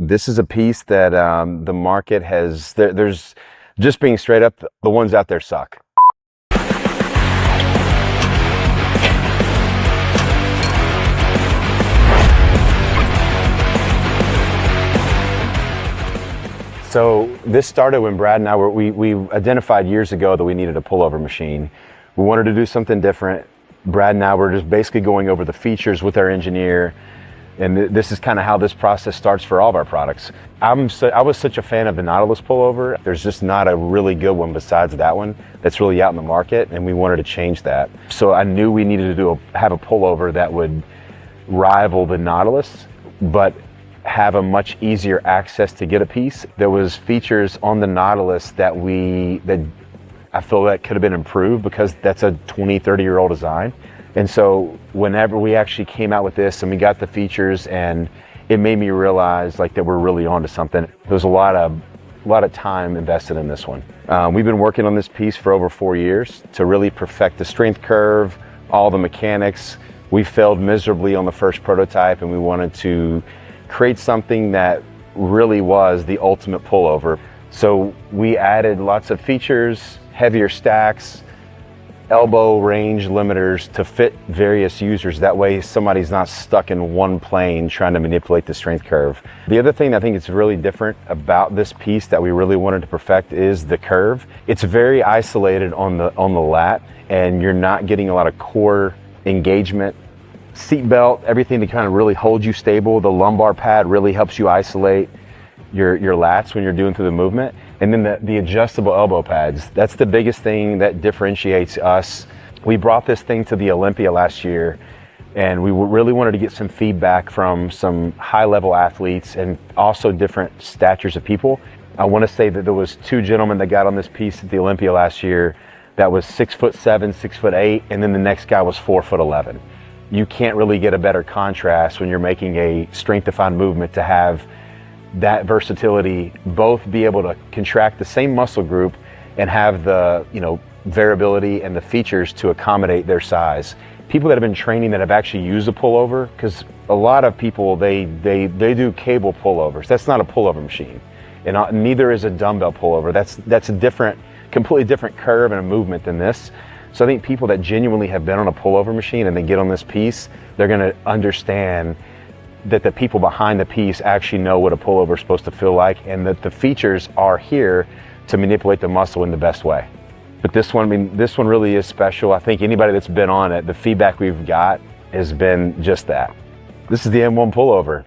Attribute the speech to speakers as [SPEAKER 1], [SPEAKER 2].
[SPEAKER 1] This is a piece that the market has, there's, just being straight up, the ones out there suck. So this started when Brad and I we identified years ago that we needed a pullover machine. We wanted to do something different. Brad and I were just basically going over the features with our engineer, and this is kind of how this process starts for all of our products. I was such a fan of the Nautilus pullover. There's just not a really good one besides that one that's really out in the market, and we wanted to change that. So I knew we needed to have a pullover that would rival the Nautilus, but have a much easier access to get a piece. There was features on the Nautilus that I feel that could have been improved because that's a 20-30-year-old design. And so whenever we actually came out with this and we got the features, and it made me realize like that we're really onto something. There was a lot of time invested in this one. We've been working on this piece for over 4 years to really perfect the strength curve, all the mechanics. We failed miserably on the first prototype, and we wanted to create something that really was the ultimate pullover. So we added lots of features, heavier stacks, elbow range limiters to fit various users. That way somebody's not stuck in one plane trying to manipulate the strength curve. The other thing I think is really different about this piece that we really wanted to perfect is the curve. It's very isolated on the lat, and you're not getting a lot of core engagement. Seat belt, everything to kind of really hold you stable. The lumbar pad really helps you isolate your lats when you're doing through the movement. And then the adjustable elbow pads, that's the biggest thing that differentiates us. We brought this thing to the Olympia last year, and we really wanted to get some feedback from some high-level athletes and also different statures of people. I want to say that there was 2 gentlemen that got on this piece at the Olympia last year that was 6'7", 6'8", and then the next guy was 4'11". You can't really get a better contrast when you're making a strength-defined movement to have that versatility, both be able to contract the same muscle group and have the variability and the features to accommodate their size. People that have been training that have actually used a pullover, because a lot of people they do cable pullovers. That's not a pullover machine, and neither is a dumbbell pullover. That's a completely different curve and a movement than this. So I think people that genuinely have been on a pullover machine and they get on this piece, they're going to understand that the people behind the piece actually know what a pullover is supposed to feel like, and that the features are here to manipulate the muscle in the best way. But this one, this one really is special. I think anybody that's been on it, the feedback we've got has been just that. This is the M1 pullover.